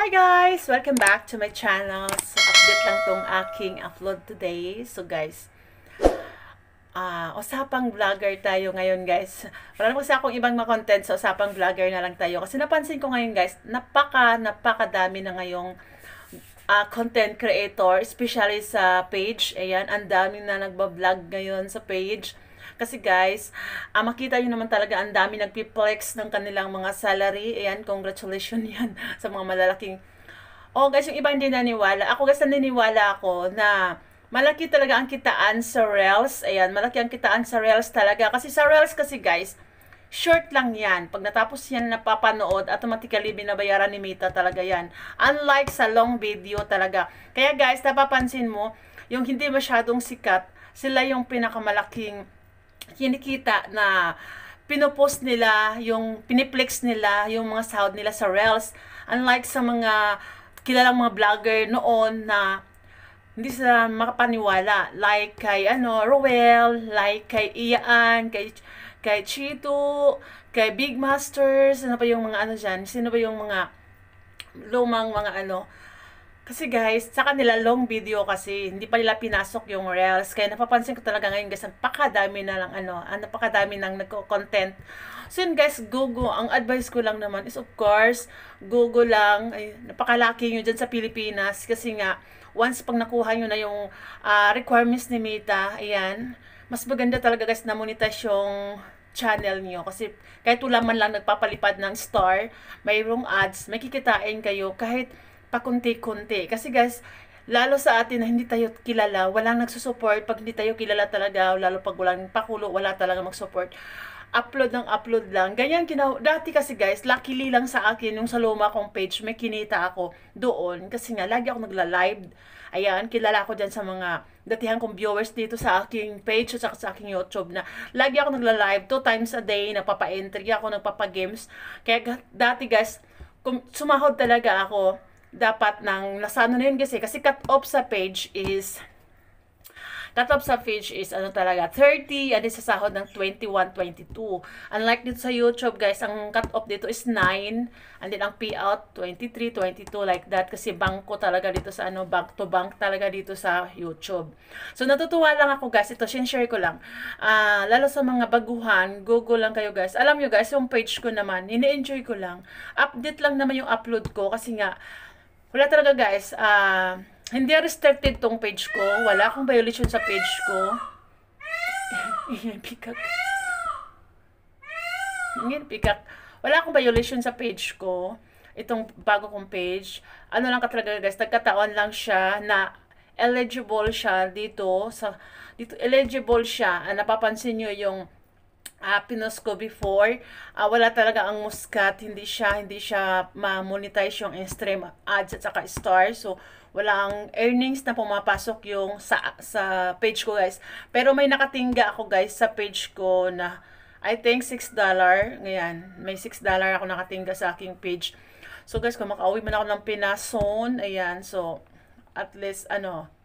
Hi guys! Welcome back to my channel. So, update lang tong aking upload today. So guys, usapang vlogger tayo ngayon guys. Wala naman kasi akong ibang content sa usapang vlogger na lang tayo. Kasi napansin ko ngayon guys, napakadami na ngayong content creator, especially sa page. Ayan, ang dami na nagbablog ngayon sa page. Kasi guys, makita nyo naman talaga ang dami nagpiplex ng kanilang mga salary. Ayan, congratulations yan sa mga malalaking. Oh guys, yung iba hindi naniwala. Ako guys, naniniwala ako na malaki talaga ang kitaan sa Reels. Ayan, malaki ang kitaan sa Reels talaga. Kasi sa Reels kasi guys, short lang yan. Pag natapos yan napapanood, automatically binabayaran ni Meta talaga yan. Unlike sa long video talaga. Kaya guys, napapansin mo, yung hindi masyadong sikat, sila yung pinakamalaking kinikita na pinopost nila, yung piniplex nila, yung mga sahod nila sa Reels. Unlike sa mga kilalang mga vlogger noon na hindi sila makapaniwala. Like kay Roel, like kay Ian, kay Chito, kay Big Masters, ano pa yung mga dyan? Sino ba yung mga lumang mga Kasi guys, sa kanila long video kasi, hindi pa nila pinasok yung Reels. Kaya napapansin ko talaga ngayon guys, napakadami na lang napakadami nang nagko-content. So yun guys, Google, ang advice ko lang naman is of course, Google lang, ay, napakalaki nyo dyan sa Pilipinas. Kasi nga, once pag nakuha nyo na yung requirements ni Meta, ayan, mas maganda talaga guys na monetize yung channel niyo. Kasi kahit wala man lang nagpapalipad ng star, mayroong ads, may kikitain kayo kahit pakunti-kunti. Kasi guys, lalo sa atin na hindi tayo kilala, walang nagsusupport. Pag hindi tayo kilala talaga, lalo pag walang pakulo, wala talaga mag-support. Upload ng upload lang. Ganyan dati kasi guys, luckily lang sa akin, yung sa luma kong page, may kinita ako doon. Kasi nga, lagi ako nagla-live. Ayan, kilala ko dyan sa mga datihan kong viewers dito sa aking page at sa aking YouTube na lagi ako nagla-live 2 times a day, nagpapa-entry ako, nagpapa-games. Kaya dati guys, kung sumahod talaga ako, dapat ng nasa na yun kasi cut off sa page is talaga 30 and sa sahod ng 21, 22. Unlike dito sa YouTube guys, ang cut off dito is 9 and then ang payout 23, 22 like that kasi bangko talaga dito sa bank to bank talaga dito sa YouTube. So natutuwa lang ako guys, ito share ko lang. Lalo sa mga baguhan, Google lang kayo guys. Alam nyo guys, yung page ko naman, ini-enjoy ko lang. Update lang naman yung upload ko kasi nga wala talaga guys, hindi restricted tong page ko. Wala akong violation sa page ko. Pikak. Pikak. Wala akong violation sa page ko. Itong bago kong page. Ano lang ka talaga guys, nagkataon lang siya na eligible siya dito. Dito eligible siya. Napapansin nyo yung pinost ko before, wala talaga ang Muscat, hindi siya ma-monetize yung stream ads at saka star. So wala ang earnings na pumapasok yung sa page ko guys. Pero may nakatingga ako guys sa page ko na I think $6. Ngayon, may $6 ako nakatingga sa aking page. So guys, kung makauwi man ako ng Pinason, ayan, so at least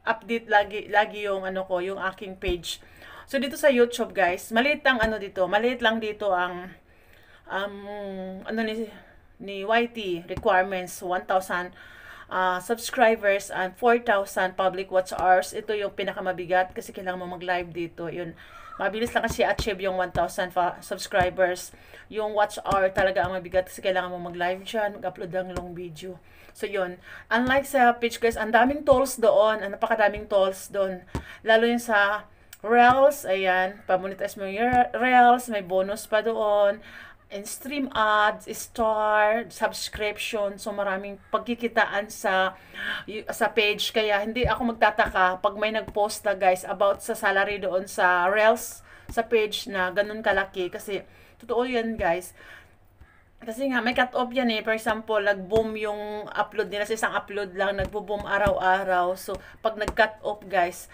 update lagi yung yung aking page. So dito sa YouTube guys, maliit lang maliit lang dito ang ni YT requirements 1,000 subscribers and 4,000 public watch hours. Ito yung pinakamabigat kasi kailangan mo mag-live dito. Yun, mabilis lang kasi achieve yung 1,000 subscribers. Yung watch hour talaga ang mabigat kasi kailangan mo mag-live dyan, mag-upload ng long video. So yun, unlike sa page guys, ang daming tools doon, napakadaming tools doon. Lalo yun sa Reels, ayan, pamonetize mo yung Reels, may bonus pa doon, and stream ads, star, subscription, so maraming pagkikitaan sa page. Kaya hindi ako magtataka pag may nag-post na guys about sa salary doon sa Reels, sa page na ganun kalaki, kasi totoo yan guys. Kasi nga, may cut-off yan For example, nag-boom yung upload nila. Sa isang upload lang, nagbo-boom araw-araw. So, pag nag-cut off guys,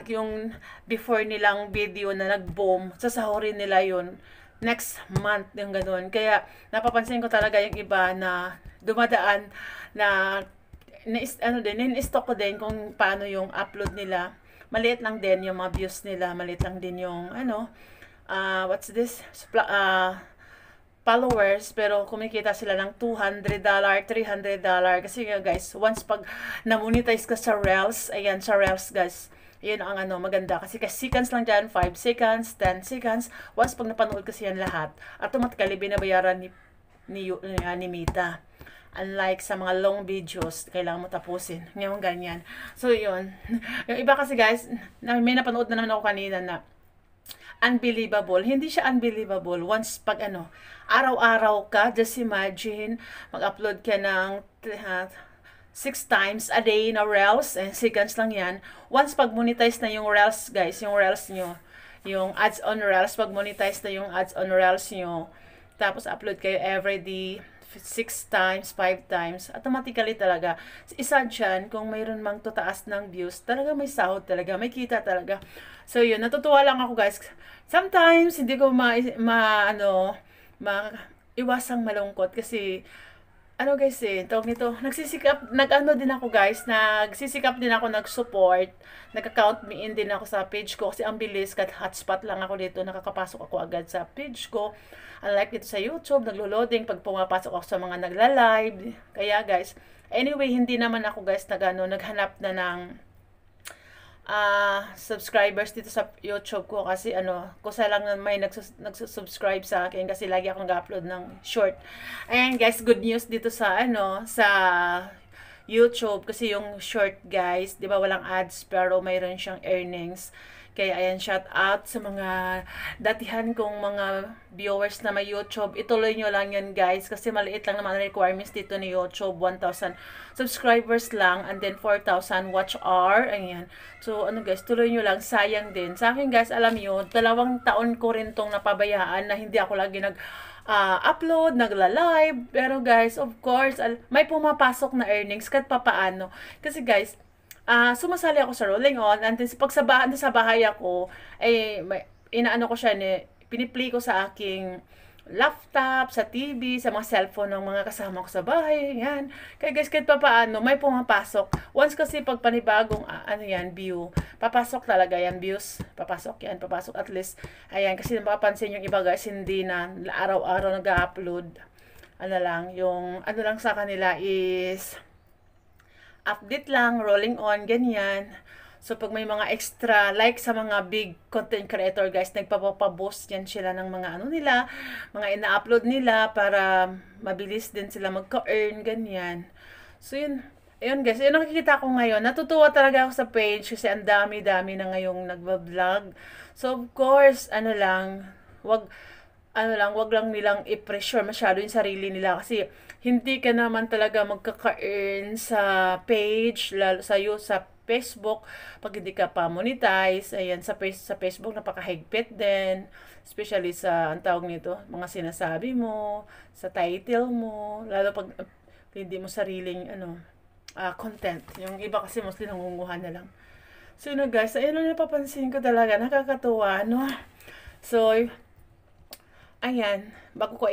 yung before nilang video na nag-boom, sasahurin nila yun next month, yung ganun. Kaya, napapansin ko talaga yung iba na dumadaan na in-stock ko din kung paano yung upload nila. Maliit lang din yung mga views nila. Maliit lang din yung, what's this? followers, pero kumikita sila ng $200, $300. Kasi nga guys, once pag na-monetize ka sa Reels, ayan, sa Reels guys, yun ang ano, maganda. Kasi seconds lang dyan, 5 seconds, 10 seconds. Once pag napanood kasi yan lahat, automatically binabayaran ni Meta. Unlike sa mga long videos, kailangan mo tapusin. Ngayon ganyan. So yun. Yung iba kasi guys, may napanood na naman ako kanina na unbelievable. Hindi siya unbelievable. Once pag ano, araw-araw ka, just imagine, mag-upload ka ng 6 times a day na Reels, and seconds lang yan. Once pag monetize na yung Reels, guys, yung Reels nyo, yung ads on Reels, pag monetize na yung ads on Reels nyo, tapos upload kayo everyday, 6 times, 5 times, automatically talaga, isa dyan, kung mayroon mang tutaas ng views, talaga may sahod talaga, may kita talaga. So yun, natutuwa lang ako guys. Sometimes, hindi ko iwasang malungkot kasi, ano guys tawag nito, nag-ano din ako guys, nagsisikap din ako, nag-support, nag-account me in din ako sa page ko kasi ang bilis, kat hotspot lang ako dito, nakakapasok ako agad sa page ko. Unlike dito sa YouTube, naglo-loading pag pumapasok ako sa mga nagla-live. Kaya guys, anyway, hindi naman ako guys naghanap na ng subscribers dito sa YouTube ko kasi kusa lang na may nagsusubscribe sa akin kasi lagi akong nag-upload ng short. Ayan guys, good news dito sa sa YouTube kasi yung short guys, 'di ba walang ads pero mayroon siyang earnings. Kaya ayan, shout out sa mga datihan kong mga viewers na may YouTube. Ituloy nyo lang yun guys kasi maliit lang naman ang requirements dito ni YouTube. 1,000 subscribers lang and then 4,000 watch hour. Ayan. So guys, tuloy nyo lang. Sayang din. Sa akin guys, alam nyo, 2 taon ko rin tong napabayaan na hindi ako lagi upload, nagla-live. Pero guys, of course, may pumapasok na earnings kahit papaano. Kasi guys, sumasali ako sa Rolling On, and then pag sa bahay ako, inaano ko siya, piniplay ko sa aking laptop, sa TV, sa mga cellphone ng mga kasama ko sa bahay, yan. Kaya guys, kahit pa paano, may pumapasok. Once kasi pag panibagong, view, papasok talaga yan, views, papasok at least, ayan, kasi napapansin yung iba guys, hindi na araw-araw nag-upload, yung sa kanila is, update lang, rolling on, ganyan. So, pag may mga extra, like sa mga big content creator, guys, nagpapaboost yan sila ng mga nila, mga ina-upload nila para mabilis din sila magka-earn, ganyan. So, yun. Ayun, guys. Yun nakikita ko ngayon. Natutuwa talaga ako sa page kasi ang dami-dami na ngayong nagbablog. So, of course, wag lang nilang i-pressure masyado yung sarili nila kasi hindi ka naman talaga magkaka-earn sa page, lalo sa Facebook, pag hindi ka pa monetize. Ayan, sa Facebook, napakahigpit din. Especially sa, ang tawag nito, mga sinasabi mo, sa title mo, lalo pag hindi mo sariling, content. Yung iba kasi mostly nangunguha na lang. So, guys, ayun lang napapansin ko talaga, nakakatuwa, no? So, ayan, bago ko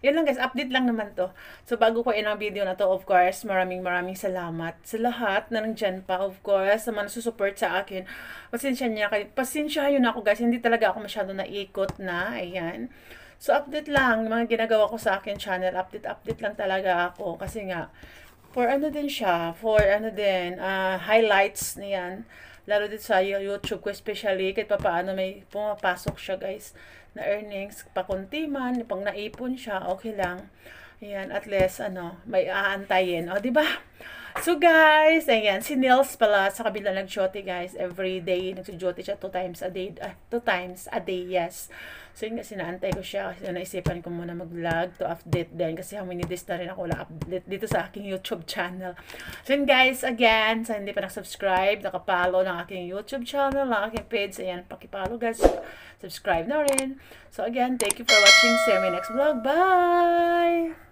yun lang guys, update lang naman to. So, bago ko ang video na to, of course, maraming salamat sa lahat na nandyan pa, of course, sa mga nasusupport sa akin. Pasensyahan yun ako guys, hindi talaga ako masyado naikot na, ayan. So, update lang, mga ginagawa ko sa akin channel, update lang talaga ako, kasi nga, for highlights niyan, lalo dito sa YouTube ko especially, kahit paano may pumapasok siya guys, na earnings, pakunti man, pag naipon siya, okay lang. Ayan, at least, may aantayin. O, diba? So, guys, ayan, si Nils pala, sa kabila nag-jote, guys, every day, nagsujote siya 2 times a day, 2 times a day, yes. So, yun kasi naantay ko siya, kasi naisipan ko muna mag-vlog to update din, kasi how many days na rin ako wala update dito sa aking YouTube channel. So, yun, guys, again, sa hindi pa nakasubscribe, nakapalo ng aking YouTube channel, ng aking page, ayan, pakipalo, guys, subscribe na rin. So, again, thank you for watching, see you in my next vlog, bye!